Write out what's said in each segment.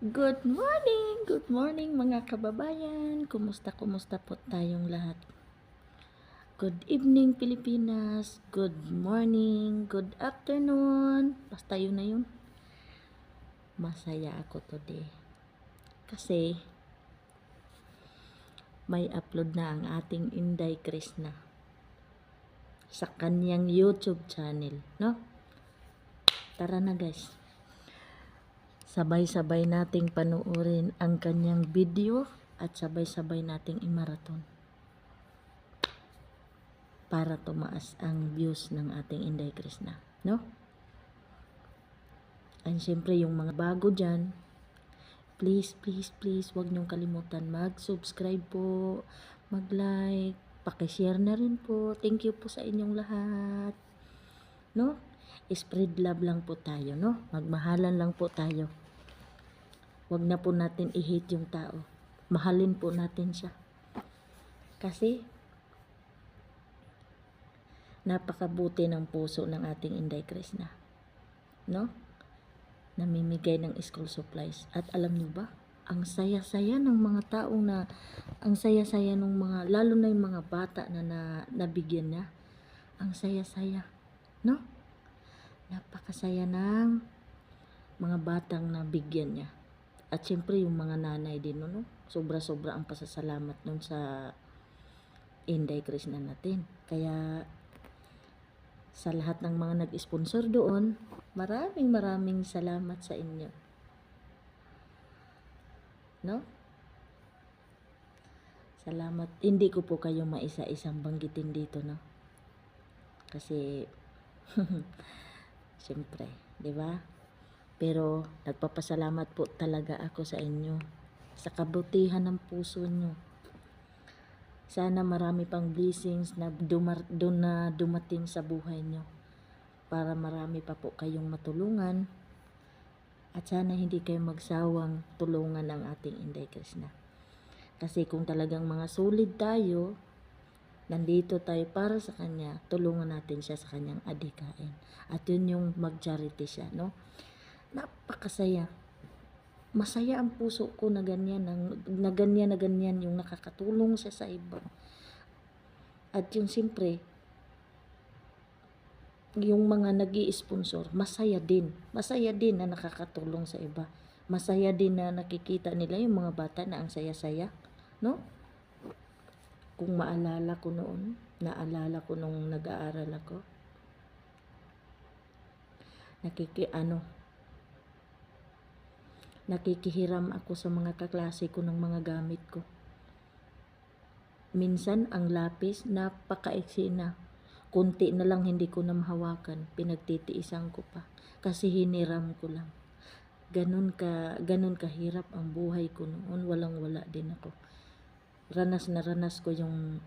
Good morning mga kababayan. Kumusta po tayong lahat? Good evening Pilipinas, good morning, good afternoon. Basta yun na yun. Masaya ako today. Kasi may upload na ang ating Inday Krishna sa kanyang YouTube channel, no? Tara na guys. Sabay-sabay nating panuorin ang kanyang video at sabay-sabay nating imaraton para tumaas ang views ng ating Inday Krishna, no? And syempre yung mga bago dyan, please, wag niyong kalimutan mag-subscribe po, mag-like, paki-share na rin po. Thank you po sa inyong lahat, no? Spread love lang po tayo, no? Magmahalan lang po tayo. Wag na po natin i-hate yung tao. Mahalin po natin siya. Kasi napakabuti ng puso ng ating Inday Krishna, no? Namimigay ng school supplies. At alam niyo ba, ang saya-saya ng mga taong na, ang saya-saya ng mga, lalo na yung mga bata na, nabigyan niya. Ang saya-saya, no? Napakasaya ng mga batang nabigyan niya. At syempre yung mga nanay din, no? Sobra-sobra ang pasasalamat nun sa Inday Krishna natin. Kaya sa lahat ng mga nag-sponsor doon, maraming salamat sa inyo. No? Salamat. Hindi ko po kayo maisa-isang banggitin dito, no? Kasi siyempre, 'di ba? Pero nagpapasalamat po talaga ako sa inyo sa kabutihan ng puso nyo. Sana marami pang blessings na dumating sa buhay nyo para marami pa po kayong matulungan at sana hindi kayo magsawang tulungan ang ating Inday Krishna. Kasi kung talagang mga solid tayo, nandito tayo para sa kanya, tulungan natin siya sa kanyang adhikain. At yun yung mag-charity siya, no? Napakasaya. Masaya ang puso ko na ganyan, na ganyan yung nakakatulong siya sa iba. At yung siyempre, yung mga nag-i-sponsor, masaya din na nakakatulong sa iba. Masaya din na nakikita nila yung mga bata na ang saya-saya, no? Kung naalala ko nung nag-aaral ako, nakikihiram ako sa mga kaklase ko ng mga gamit ko. Minsan ang lapis napakaiksi na. Kunti na lang hindi ko na mahawakan, pinagtitiisan ko pa kasi hiniram ko lang. Ganun kahirap ang buhay ko noon, walang-wala din ako. Ranas ko yung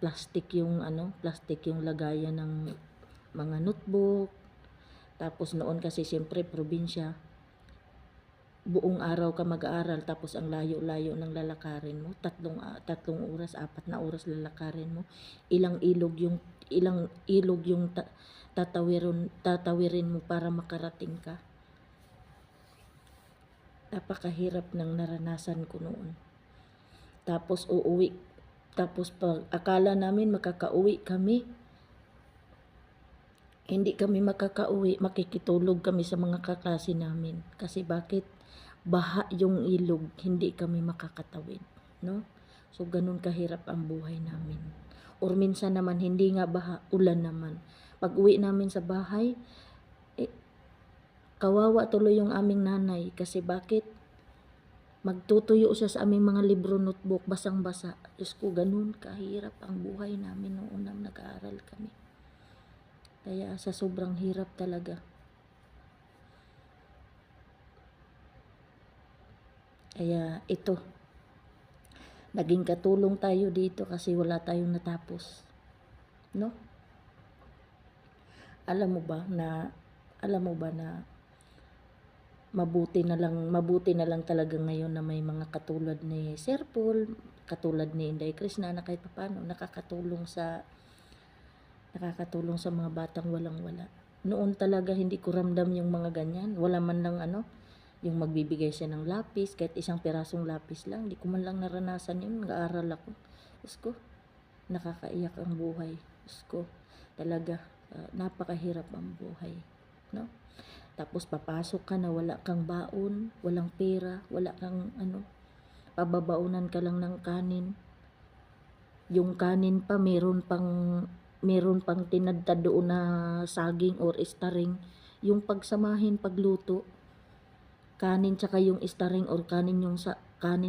plastic yung lagayan ng mga notebook. Tapos noon kasi siyempre probinsya, buong araw ka mag-aaral tapos ang layo-layo ng lalakarin mo, tatlong oras, 4 na oras lalakarin mo. Ilang ilog yung tatawirin mo para makarating ka. Napakahirap ng naranasan ko noon. Tapos pag akala namin makakauwi kami, hindi kami makakauwi, makikitulog kami sa mga kaklase namin. Kasi bakit? Baha yung ilog, hindi kami makakatawid, no? So ganun kahirap ang buhay namin. Or minsan naman hindi nga baha, ulan naman. Pag-uwi namin sa bahay, kawawa tuloy yung aming nanay kasi bakit? Magtutuyo siya sa aming mga libro, notebook, basang-basa. Diyos ko, ganun kahirap ang buhay namin noong unang nag-aaral kami. Kaya sa sobrang hirap talaga. Kaya ito, naging katulong tayo dito kasi wala tayong natapos. No? Alam mo ba na mabuti na lang talaga ngayon na may mga katulad ni Sir Paul, katulad ni Inday Krishna na kahit paano nakakatulong sa mga batang walang-wala. Noon talaga hindi ko ramdam yung mga ganyan. Wala man lang Yung magbibigay siya ng lapis, kahit isang pirasong lapis lang, di ko man lang naranasan yun, nag-aaral ako. Diyos ko, nakakaiyak ang buhay. Diyos ko, talaga, napakahirap ang buhay. No? Tapos papasok ka na wala kang baon, walang pera, wala kang pababaunan ka lang ng kanin. Yung kanin pa meron pang tinadtad doon na saging or istaring. Yung pagsamahin pagluto, kanin tsaka yung istaring or kanin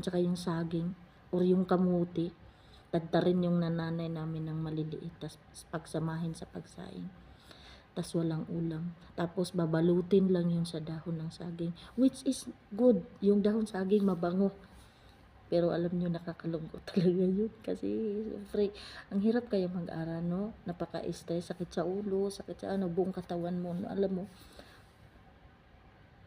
tsaka yung saging or yung kamuti, tadtarin yung nananay namin ng maliliit, tas pagsamahin sa pagsaing, tas walang ulam, tapos babalutin lang yung sa dahon ng saging, which is good, yung dahon saging mabango, pero alam nyo nakakalungkot talaga yun kasi siyempre ang hirap kayo mag-aral, no? Napaka-stress, sakit sa ulo, sakit sa buong katawan mo, no? Alam mo,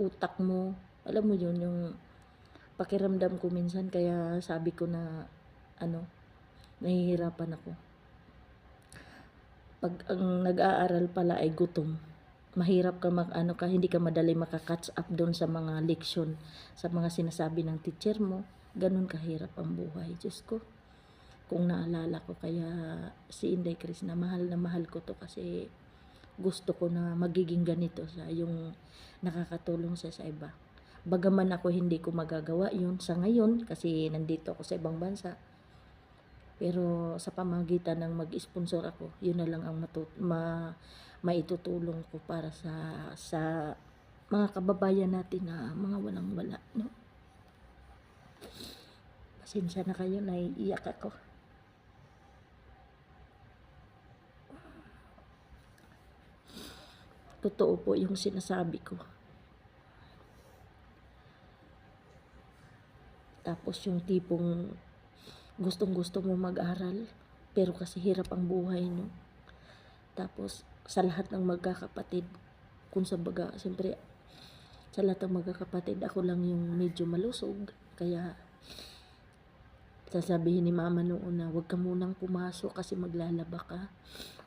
utak mo, alam mo yun, yung pakiramdam ko minsan, kaya sabi ko na nahihirapan ako. Pag ang nag-aaral pala ay gutom, mahirap ka hindi ka madali makakatch up doon sa mga leksyon, sa mga sinasabi ng teacher mo. Ganun kahirap ang buhay. Diyos ko, kung naalala ko, kaya si Inday Chris na mahal ko to kasi gusto ko na magiging ganito siya, yung nakakatulong siya sa iba. Bagaman ako hindi ko magagawa yun sa ngayon kasi nandito ako sa ibang bansa. Pero sa pamamagitan ng mag-sponsor ako, yun na lang ang maitutulong ko para sa mga kababayan natin na mga walang-wala, no? Pasensya na kayo, naiiyak ako. Totoo po yung sinasabi ko. Tapos yung tipong gustong-gusto mo mag-aral, pero kasi hirap ang buhay, no? Tapos sa lahat ng magkakapatid, kung sa baga, siyempre, sa lahat ng magkakapatid, ako lang yung medyo malusog. Kaya sasabihin ni mama noon na huwag ka munang pumasok kasi maglalaba ka.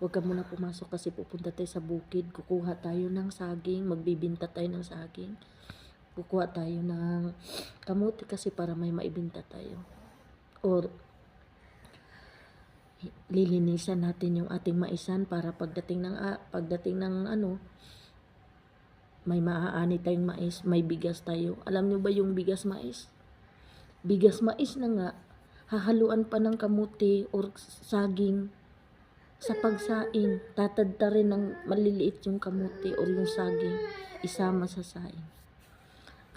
Huwag ka munang pumasok kasi pupunta tayo sa bukid. Kukuha tayo ng saging, magbibinta tayo ng saging. Kukuha tayo ng kamuti kasi para may maibinta tayo. Or lilinisan natin yung ating maisan para pagdating ng may maaani tayong mais, may bigas tayo. Alam nyo ba yung bigas mais? Bigas mais na nga, hahaluan pa ng kamuti or saging sa pagsaing. Tatadta rin ng maliliit yung kamuti or yung saging, isama sa saing.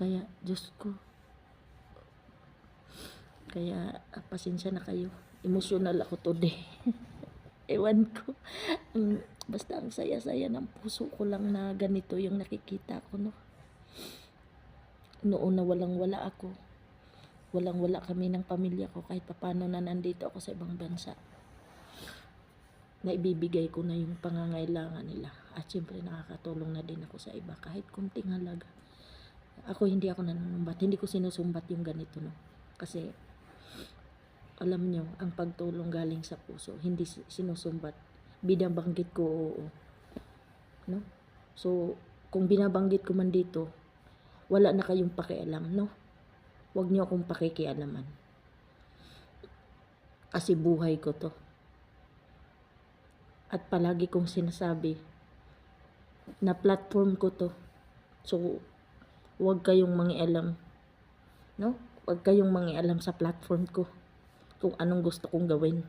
Kaya, Diyos ko, kaya pasensya na kayo. Emotional ako today. Ewan ko. Basta ang saya-saya ng puso ko lang na ganito yung nakikita ko, no? Noon na walang-wala ako. Walang-wala kami ng pamilya ko kahit papano na nandito ako sa ibang bansa. Naibibigay ko na yung pangangailangan nila. At syempre nakakatulong na din ako sa iba kahit kunting halaga. Hindi ako nanunumbat. Hindi ko sinusumbat yung ganito, no? Kasi alam nyo, ang pagtulong galing sa puso, hindi sinusumbat. Binabanggit ko, oo. No? So, kung binabanggit ko man dito, wala na kayong pakialam, no? Huwag nyo akong pakikialaman. Kasi buhay ko to. At palagi kong sinasabi na platform ko to. So, huwag kayong mangialam. No? Huwag kayong mangialam sa platform ko kung anong gusto kong gawin.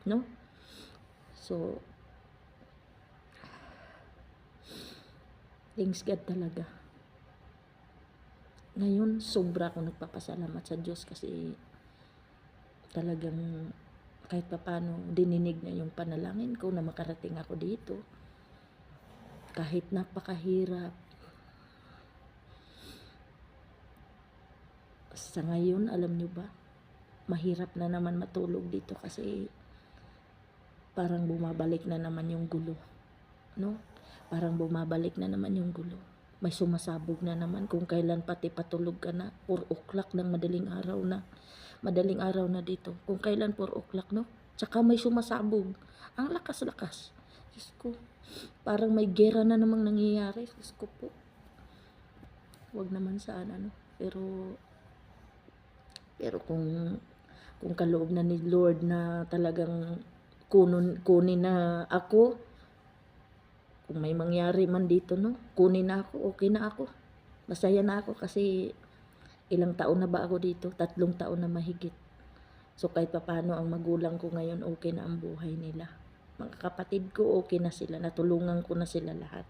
No? So, thanks God talaga. Ngayon, sobra akong nagpapasalamat sa Diyos kasi talagang kahit paano dininig niya yung panalangin ko na makarating ako dito. Kahit napakahirap. Sa ngayon, alam nyo ba, mahirap na naman matulog dito kasi parang bumabalik na naman yung gulo. No? Parang bumabalik na naman yung gulo. May sumasabog na naman kung kailan pati patulog ka na. 4 o'clock ng madaling araw na. Madaling araw na dito. Kung kailan 4 o'clock, no? Tsaka may sumasabog. Ang lakas-lakas. Diyos ko. Parang may gera na namang nangyayari. Diyos ko po. wag naman sana, no? Pero kung kaloob na ni Lord na talagang kunin na ako, kung may mangyari man dito, no? Kunin na ako, okay na ako. Masaya na ako kasi ilang taon na ba ako dito? 3 taon na mahigit. So kahit papaano ang magulang ko ngayon, okay na ang buhay nila. Mga kapatid ko, okay na sila. Natulungan ko na sila lahat.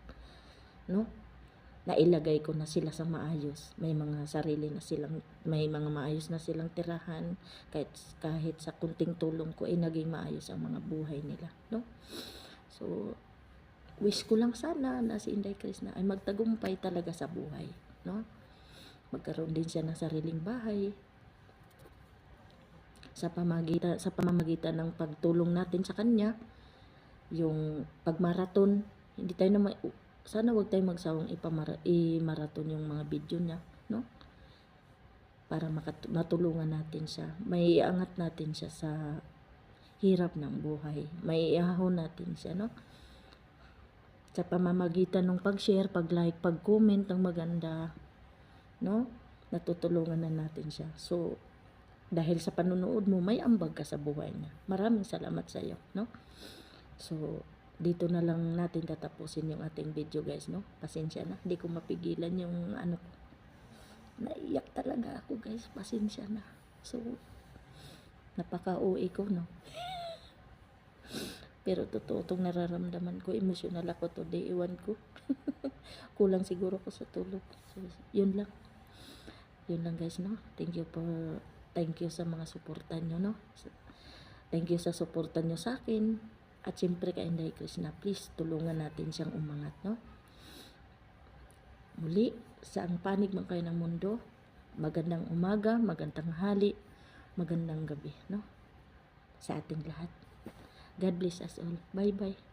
No? Nailagay ko na sila sa maayos. May mga maayos na silang tirahan. Kahit sa kunting tulong ko, naging maayos ang mga buhay nila. No? So, wish ko lang sana na si Inday Krishna ay magtagumpay talaga sa buhay. No? Magkaroon din siya ng sariling bahay. Sa pamamagitan ng pagtulong natin sa kanya, yung pagmaraton, hindi tayo na sana wag tayong magsawang i-maraton yung mga video niya, no? Para matulungan natin siya. May iangat natin siya sa hirap ng buhay. May iahon natin siya, no? Sa pamamagitan ng pag-share, pag-like, pag-comment ng maganda, no? Natutulungan na natin siya. So, dahil sa panunood mo, may ambag ka sa buhay niya. Maraming salamat sa iyo, no? So, dito na lang natin tatapusin yung ating video, guys, no? Pasensya na, hindi ko mapigilan yung ano ko. Naiyak talaga ako, guys. Pasensya na. So, napaka-OA ko, no? Pero totoo itong nararamdaman ko. Emotional ako today. Iwan ko. Kulang siguro ko sa tulog. So, yun lang. Yun lang, guys, no? Thank you sa mga suportan nyo, no? Thank you sa suportan nyo sa akin. At syempre kay Inday Krishna, please tulungan natin siyang umangat, no? Muli, sa ang panig man kayo ng mundo, magandang umaga, magandang hali, magandang gabi, no? Sa ating lahat. God bless us all. Bye-bye.